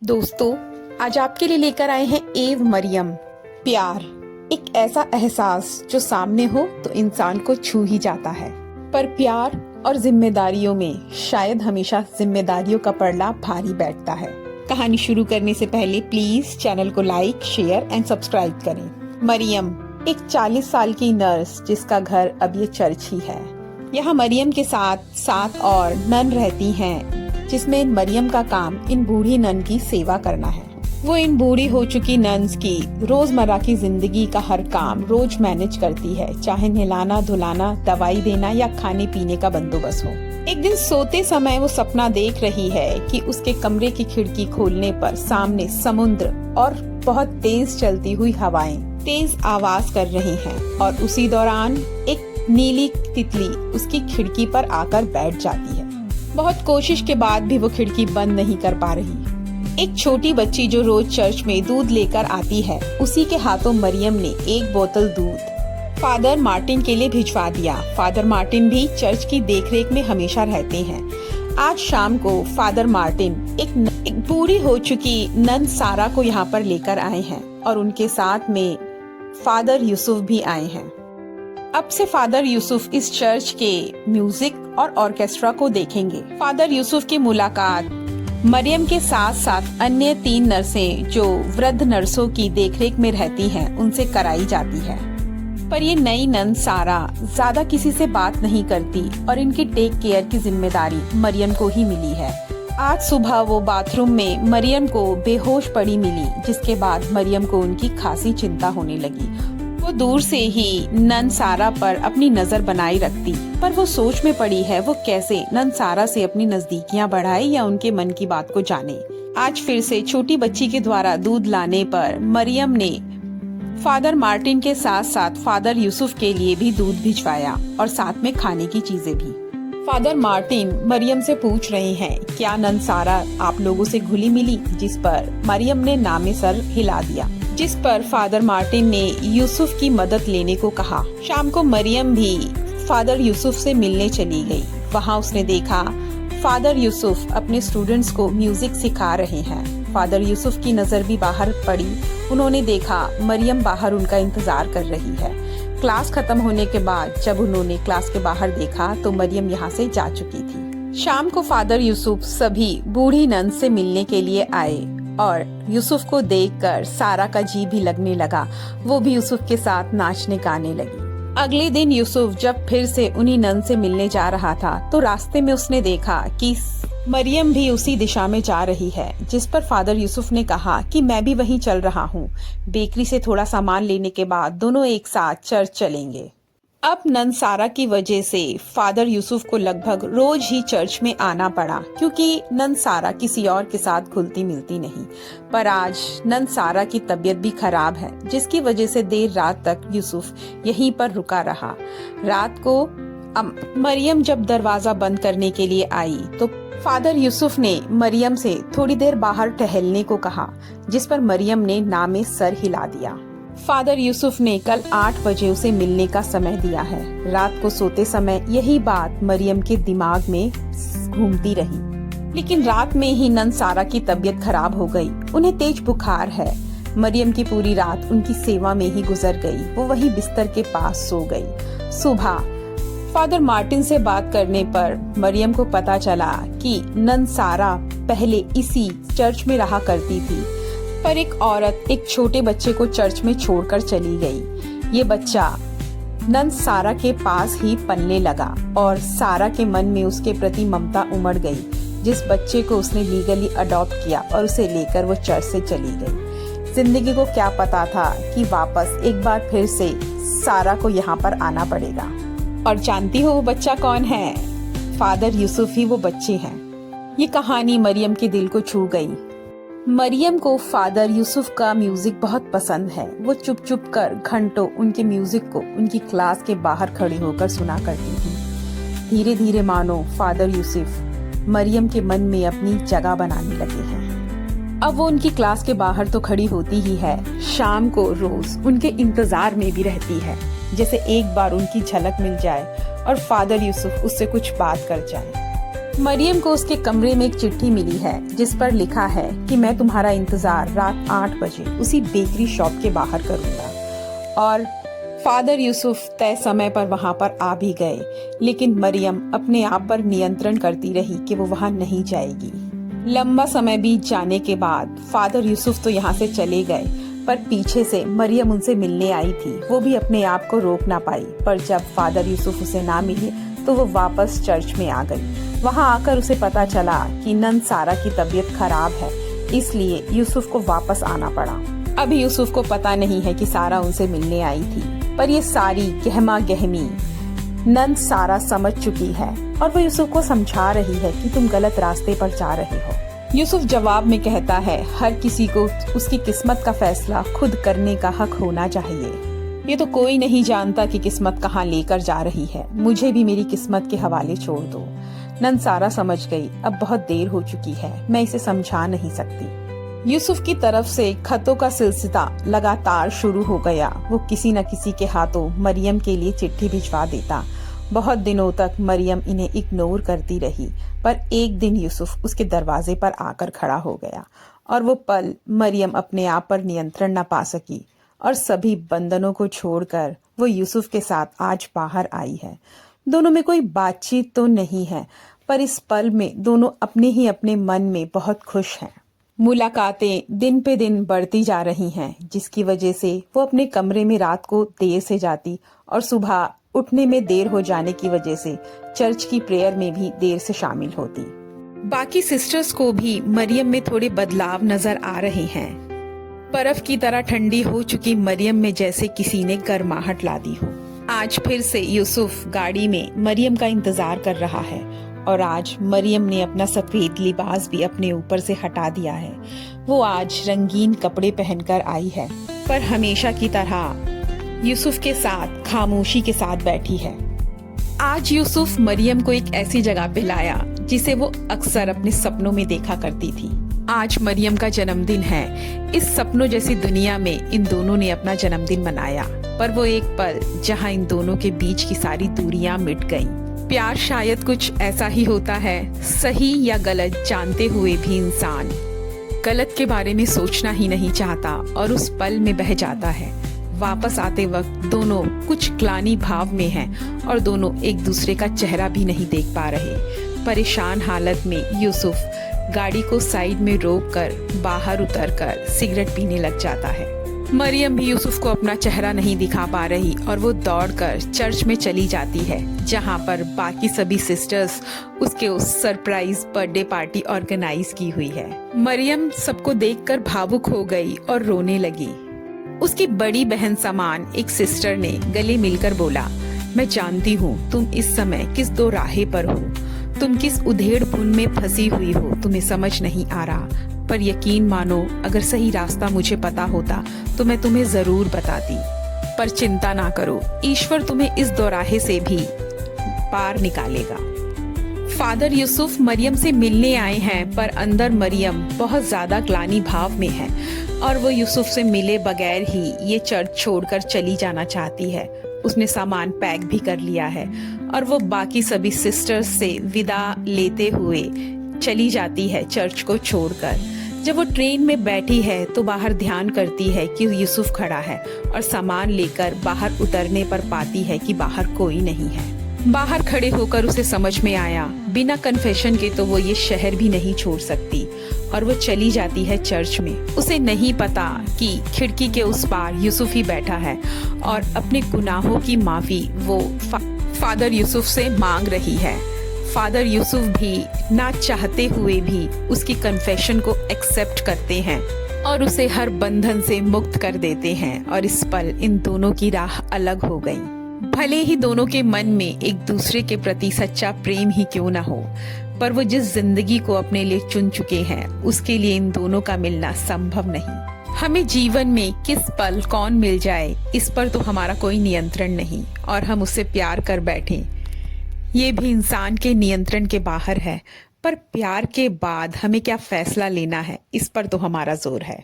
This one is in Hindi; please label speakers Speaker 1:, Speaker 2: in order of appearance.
Speaker 1: दोस्तों, आज आपके लिए लेकर आए हैं एव मरियम। प्यार एक ऐसा एहसास जो सामने हो तो इंसान को छू ही जाता है, पर प्यार और जिम्मेदारियों में शायद हमेशा जिम्मेदारियों का पड़ला भारी बैठता है। कहानी शुरू करने से पहले प्लीज चैनल को लाइक, शेयर एंड सब्सक्राइब करें। मरियम एक 40 साल की नर्स जिसका घर अब ये चर्च ही है। यहाँ मरियम के साथ 7 और नन रहती हैं, जिसमें मरियम का काम इन बूढ़ी नन की सेवा करना है। वो इन बूढ़ी हो चुकी नन्स की रोजमर्रा की जिंदगी का हर काम रोज मैनेज करती है, चाहे नहलाना धुलाना, दवाई देना या खाने पीने का बंदोबस्त हो। एक दिन सोते समय वो सपना देख रही है कि उसके कमरे की खिड़की खोलने पर सामने समुद्र और बहुत तेज चलती हुई हवाएं तेज आवाज कर रही हैं, और उसी दौरान एक नीली तितली उसकी खिड़की पर आकर बैठ जाती है। बहुत कोशिश के बाद भी वो खिड़की बंद नहीं कर पा रही। एक छोटी बच्ची जो रोज चर्च में दूध लेकर आती है, उसी के हाथों मरियम ने एक बोतल दूध फादर मार्टिन के लिए भिजवा दिया। फादर मार्टिन भी चर्च की देखरेख में हमेशा रहते हैं। आज शाम को फादर मार्टिन एक बूढ़ी हो चुकी नन सारा को यहाँ पर लेकर आए हैं, और उनके साथ में फादर यूसुफ भी आए हैं। अब से फादर यूसुफ इस चर्च के म्यूजिक और ऑर्केस्ट्रा को देखेंगे। फादर यूसुफ की मुलाकात मरियम के साथ साथ अन्य 3 नर्सें जो वृद्ध नर्सों की देखरेख में रहती हैं, उनसे कराई जाती है। पर ये नई नन सारा ज्यादा किसी से बात नहीं करती, और इनकी टेक केयर की जिम्मेदारी मरियम को ही मिली है। आज सुबह वो बाथरूम में मरियम को बेहोश पड़ी मिली, जिसके बाद मरियम को उनकी खासी चिंता होने लगी। वो दूर से ही नन सारा पर अपनी नजर बनाए रखती, पर वो सोच में पड़ी है वो कैसे नन सारा से अपनी नजदीकियां बढ़ाए या उनके मन की बात को जाने। आज फिर से छोटी बच्ची के द्वारा दूध लाने पर मरियम ने फादर मार्टिन के साथ साथ फादर यूसुफ के लिए भी दूध भिजवाया, और साथ में खाने की चीजें भी। फादर मार्टिन मरियम से पूछ रहे हैं, क्या नन सारा आप लोगों से घुली मिली? जिस पर मरियम ने नामे सर हिला दिया, जिस पर फादर मार्टिन ने यूसुफ की मदद लेने को कहा। शाम को मरियम भी फादर यूसुफ से मिलने चली गई। वहाँ उसने देखा फादर यूसुफ अपने स्टूडेंट्स को म्यूजिक सिखा रहे हैं। फादर यूसुफ की नजर भी बाहर पड़ी। उन्होंने देखा मरियम बाहर उनका इंतजार कर रही है। क्लास खत्म होने के बाद जब उन्होंने क्लास के बाहर देखा तो मरियम यहाँ से जा चुकी थी। शाम को फादर यूसुफ सभी बूढ़ी नन से मिलने के लिए आए, और यूसुफ को देखकर सारा का जी भी लगने लगा। वो भी यूसुफ के साथ नाचने गाने लगी। अगले दिन यूसुफ जब फिर से उन्हीं नन से मिलने जा रहा था, तो रास्ते में उसने देखा कि मरियम भी उसी दिशा में जा रही है, जिस पर फादर यूसुफ ने कहा कि मैं भी वहीं चल रहा हूँ। बेकरी से थोड़ा सामान लेने के बाद दोनों एक साथ चर्च चलेंगे। अब नन सारा की वजह से फादर यूसुफ को लगभग रोज ही चर्च में आना पड़ा, क्योंकि नन सारा किसी और के साथ घुलती मिलती नहीं। पर आज नन सारा की तबीयत भी खराब है, जिसकी वजह से देर रात तक यूसुफ यहीं पर रुका रहा। रात को मरियम जब दरवाजा बंद करने के लिए आई तो फादर यूसुफ ने मरियम से थोड़ी देर बाहर टहलने को कहा, जिस पर मरियम ने नामे सर हिला दिया। फादर यूसुफ ने कल 8 बजे उसे मिलने का समय दिया है। रात को सोते समय यही बात मरियम के दिमाग में घूमती रही, लेकिन रात में ही नन सारा की तबीयत खराब हो गई। उन्हें तेज बुखार है। मरियम की पूरी रात उनकी सेवा में ही गुजर गई। वो वही बिस्तर के पास सो गई। सुबह फादर मार्टिन से बात करने पर मरियम को पता चला कि नन सारा पहले इसी चर्च में रहा करती थी, पर एक औरत एक छोटे बच्चे को चर्च में छोड़कर चली गई। ये बच्चा नन सारा के पास ही पलने लगा, और सारा के मन में उसके प्रति ममता उमड़ गई। जिस बच्चे को उसने लीगली अडॉप्ट किया और उसे लेकर वो चर्च से चली गई। जिंदगी को क्या पता था कि वापस एक बार फिर से सारा को यहाँ पर आना पड़ेगा। और जानती हो वो बच्चा कौन है? फादर यूसुफ ही वो बच्चे हैं। ये कहानी मरियम के दिल को छू गई। मरियम को फादर यूसुफ का म्यूजिक बहुत पसंद है। वो चुप चुप कर घंटों उनके म्यूजिक को उनकी क्लास के बाहर खड़ी होकर सुना करती थी। धीरे धीरे मानो फादर यूसुफ मरियम के मन में अपनी जगह बनाने लगे हैं। अब वो उनकी क्लास के बाहर तो खड़ी होती ही है, शाम को रोज उनके इंतजार में भी रहती है, जैसे एक बार उनकी झलक मिल जाए और फादर यूसुफ उससे कुछ बात कर जाए। मरियम को उसके कमरे में एक चिट्ठी मिली है जिस पर लिखा है कि मैं तुम्हारा इंतजार रात 8 बजे उसी बेकरी शॉप के बाहर करूंगा। और फादर यूसुफ तय समय पर वहां पर आ भी गए, लेकिन मरियम अपने आप पर नियंत्रण करती रही कि वो वहां नहीं जाएगी। लंबा समय बीत जाने के बाद फादर यूसुफ तो यहाँ से चले गए, पर पीछे से मरियम उनसे मिलने आई थी। वो भी अपने आप को रोक ना पाई, पर जब फादर यूसुफ उसे ना मिले तो वो वापस चर्च में आ गई। वहां आकर उसे पता चला कि नन सारा की तबीयत खराब है, इसलिए यूसुफ को वापस आना पड़ा। अभी यूसुफ को पता नहीं है कि सारा उनसे मिलने आई थी, पर ये सारी गहमा गहमी नन सारा समझ चुकी है और वो यूसुफ को समझा रही है कि तुम गलत रास्ते पर जा रहे हो। यूसुफ जवाब में कहता है, हर किसी को उसकी किस्मत का फैसला खुद करने का हक होना चाहिए। ये तो कोई नहीं जानता कि किस्मत कहाँ लेकर जा रही है, मुझे भी मेरी किस्मत के हवाले छोड़ दो। नन सारा समझ गई, अब बहुत देर हो चुकी है, मैं इसे समझा नहीं सकती। यूसुफ की तरफ से खतों का सिलसिला लगातार शुरू हो गया। वो किसी न किसी के हाथों मरियम के लिए चिट्ठी भिजवा देता। बहुत दिनों तक मरियम इन्हें इग्नोर करती रही, पर एक दिन यूसुफ उसके दरवाजे पर आकर खड़ा हो गया और वो पल मरियम अपने आप पर नियंत्रण न पा सकी और सभी बंधनों को छोड़कर वो यूसुफ के साथ आज बाहर आई है। दोनों में कोई बातचीत तो नहीं है, पर इस पल में दोनों अपने ही अपने मन में बहुत खुश हैं। मुलाकातें दिन पे दिन बढ़ती जा रही हैं, जिसकी वजह से वो अपने कमरे में रात को देर से जाती और सुबह उठने में देर हो जाने की वजह से चर्च की प्रेयर में भी देर से शामिल होती। बाकी सिस्टर्स को भी मरियम में थोड़े बदलाव नजर आ रहे हैं। बर्फ की तरह ठंडी हो चुकी मरियम में जैसे किसी ने गर्माहट ला दी हो। आज फिर से यूसुफ गाड़ी में मरियम का इंतजार कर रहा है और आज मरियम ने अपना सफेद लिबास भी अपने ऊपर से हटा दिया है। वो आज रंगीन कपड़े पहनकर आई है, पर हमेशा की तरह यूसुफ के साथ खामोशी के साथ बैठी है। आज यूसुफ मरियम को एक ऐसी जगह पे लाया जिसे वो अक्सर अपने सपनों में देखा करती थी। आज मरियम का जन्मदिन है। इस सपनों जैसी दुनिया में इन दोनों ने अपना जन्मदिन मनाया, पर वो एक पल जहां इन दोनों के बीच की सारी दूरियां मिट गईं। प्यार शायद कुछ ऐसा ही होता है, सही या गलत जानते हुए भी इंसान गलत के बारे में सोचना ही नहीं चाहता और उस पल में बह जाता है। वापस आते वक्त दोनों कुछ ग्लानि भाव में हैं और दोनों एक दूसरे का चेहरा भी नहीं देख पा रहे। परेशान हालत में यूसुफ गाड़ी को साइड में रोककर बाहर उतरकर सिगरेट पीने लग जाता है। मरियम भी यूसुफ को अपना चेहरा नहीं दिखा पा रही और वो दौड़कर चर्च में चली जाती है, जहां पर बाकी सभी सिस्टर्स उसके उस सरप्राइज बर्थडे पार्टी ऑर्गेनाइज की हुई है। मरियम सबको देखकर भावुक हो गई और रोने लगी। उसकी बड़ी बहन समान एक सिस्टर ने गले मिलकर बोला, मैं जानती हूँ तुम इस समय किस दो राहे पर हो, तुम किस उधेड़ बुन में फंसी हुई हो, तुम्हें समझ नहीं आ रहा, पर यकीन मानो अगर सही रास्ता मुझे पता होता तो मैं तुम्हें जरूर बताती। पर चिंता ना करो, ईश्वर तुम्हें इस दोराहे से भी पार निकालेगा। फादर यूसुफ मरियम से मिलने आए हैं, पर अंदर मरियम बहुत ज्यादा ग्लानि भाव में है और वो यूसुफ से मिले बगैर ही ये चर्च छोड़कर चली जाना चाहती है। उसने सामान पैक भी कर लिया है और वो बाकी सभी सिस्टर्स से विदा लेते हुए चली जाती है चर्च को छोड़कर। जब वो ट्रेन में बैठी है तो बाहर ध्यान करती है कि यूसुफ खड़ा है और सामान लेकर बाहर उतरने पर पाती है कि बाहर कोई नहीं है। बाहर खड़े होकर उसे समझ में आया, बिना कन्फेशन के तो वो ये शहर भी नहीं छोड़ सकती और वो चली जाती है चर्च में। उसे नहीं पता कि खिड़की के उस पार यूसुफ ही बैठा है और अपने गुनाहों की माफी वो फादर यूसुफ से मांग रही है। फादर यूसुफ भी ना चाहते हुए भी उसकी कन्फेशन को एक्सेप्ट करते हैं और उसे हर बंधन से मुक्त कर देते हैं और इस पल इन दोनों की राह अलग हो गई। भले ही दोनों के मन में एक दूसरे के प्रति सच्चा प्रेम ही क्यों ना हो, पर वो जिस जिंदगी को अपने लिए चुन चुके हैं उसके लिए इन दोनों का मिलना संभव नहीं। हमें जीवन में किस पल कौन मिल जाए इस पर तो हमारा कोई नियंत्रण नहीं और हम उससे प्यार कर बैठे, ये भी इंसान के नियंत्रण के बाहर है। पर प्यार के बाद हमें क्या फैसला लेना है इस पर तो हमारा जोर है।